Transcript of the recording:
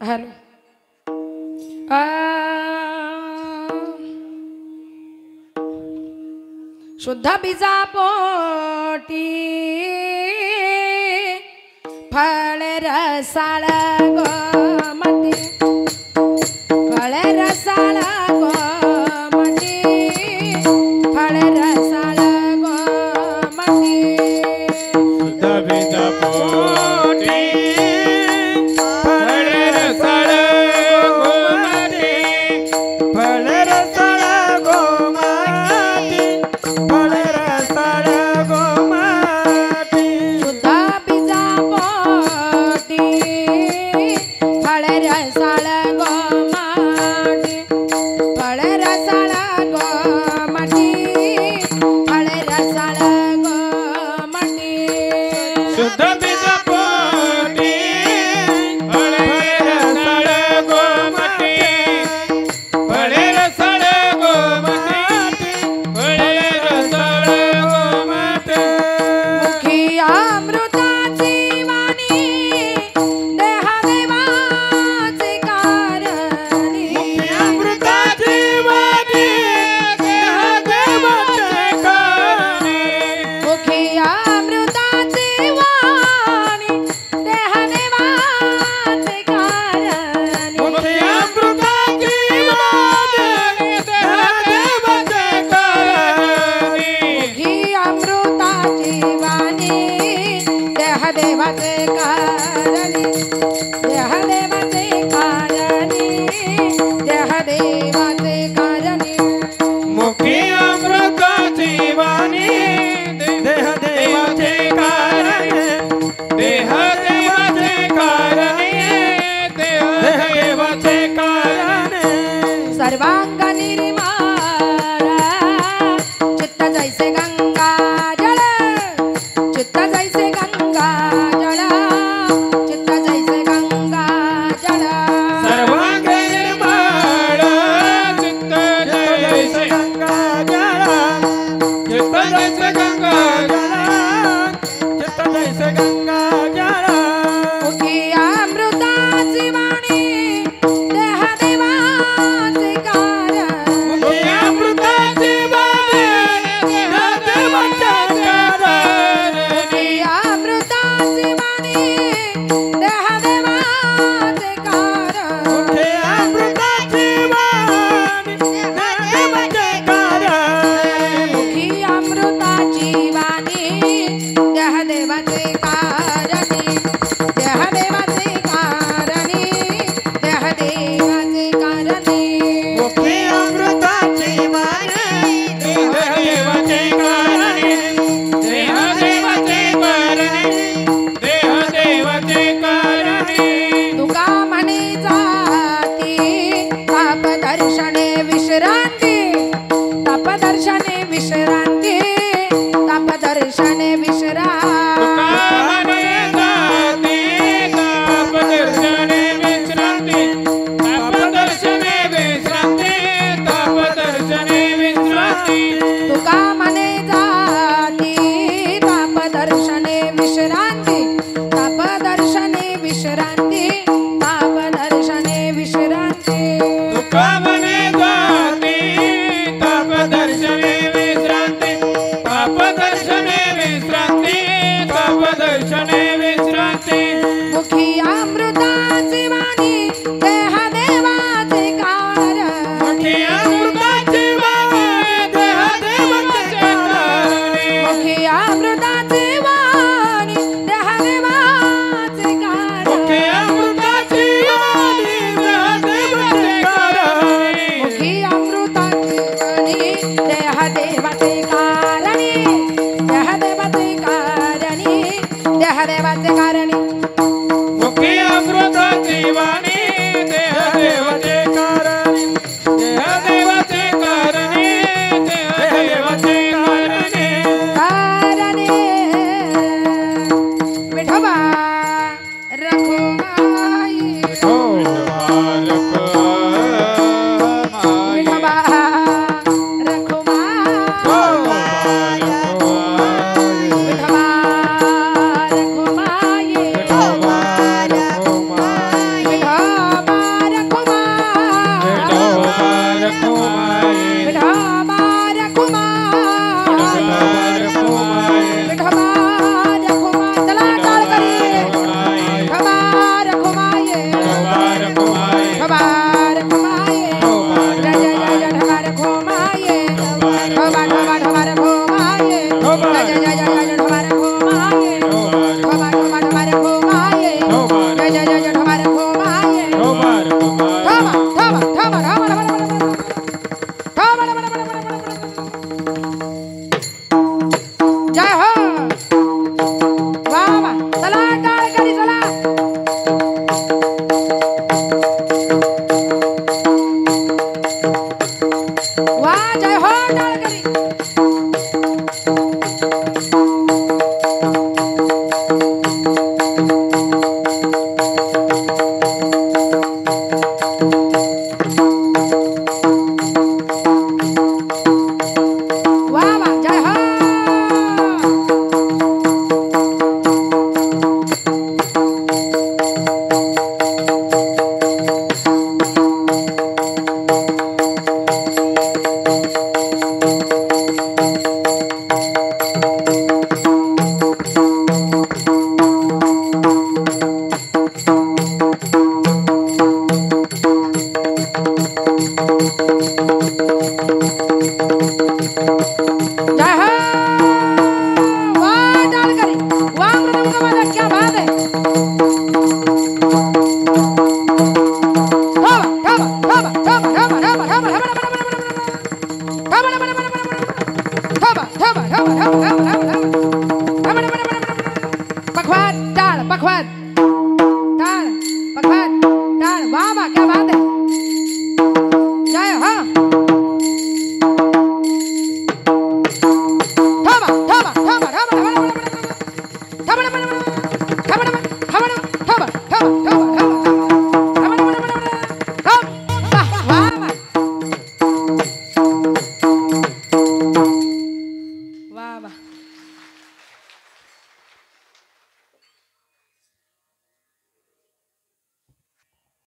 hello शुद्ध बीजा पोटी फळ रसाळ गोमटी फळ रसाळ गोमटी फळ रसाळ गोमटी शुद्ध बीजा पोटी फळ रसाळ गोमटी फळ रसाळ गोमटी फळ रसाळ गोमटी शुद्ध बीजा पोटी फळ रसाळ गोमटी फळ रसाळ गोमटी फळ रसाळ गोमटी शुद्ध बीजा पोटी फळ रसाळ गोमटी फळ रसाळ गोमटी फळ रसाळ गोमटी मुखी अमृताची वाणी देह देवाचे कारणी अमृताची वाणी देह देवाचे कारणी मुखी अमृताची वाणी देह देवाचे कारणी मुखी अमृताची वाणी देह देवाचे कारणी मुखी अमृताची वाणी देह देवाचे कारणी देह देवाचे कारणी देह देवाचे कारणी मुखी अमृताची वाणी देह देवाचे कारणी देह देवाचे कारणी देह देवाचे कारणी सर्वांग निर्माला चित्त जैसे गंगा जल चित्त जैसे गंगा जल चित्त जैसे गंगा जल सर्वांग निर्मळ चित्त जैसे गंगा जल चित्त जैसे गंगा जल चित्त जैसे गंगा जल मुखी अमृताची वाणी देह देवाचे कारणी मुखी अमृताची वाणी देह देवाचे कारणी मुखी अमृताची वाणी देह देवाचे कारणी मुखी अमृताची वाणी देह देवाचे कारणी मुखी अमृताची वाणी देह देवाचे कारणी देह देवाचे कारणी देह देवाचे कारणी मुखी अमृताची वाणी देह देवाचे कारणी देह देवाचे कारणी देह देवाचे कारणी तुका म्हणे जाती ताप दर्शने विश्रांती ताप दर्शने विश्रांती ताप दर्शने विश्रांती तुकामने जाती ताप दर्शने विश्रांती ताप दर्शने विश्रांती ताप दर्शने विश्रांती तुका म्हणे जाती ताप दर्शने विश्रांती ताप दर्शने विश्रांती ताप दर्शने विश्रांती तुकामने जाती ताप दर्शने विश्रांती ताप दर्शने विश्रांती ताप दर्शने विश्रांती मुखी अमृताची वाणी देह देवाचे कारणी मुखी अमृताची वाणी देह देवाचे कारणी मुखी अमृताची वाणी देह देवाचे कारणी मुखी अमृताची वाणी देह देवाचे कारणी मुखी अमृताची वाणी देह देवाचे कारणी देह देवाचे कारणी देह देवाचे कारणी मुखी अमृताची वाणी देह देवाचे कारणी देह देवाचे कारणी देह देवाचे कारणी कारणे विठोबा रखुमाई विठोबा रखुमाई विठोबा रखुमाई विठोबा टाल पखवाज टाल पखवाज टाल वाह वाह क्या बात है जय हाँ थमा थमा थमा थमा थमा थमा थमा थमा थमा थमा थमा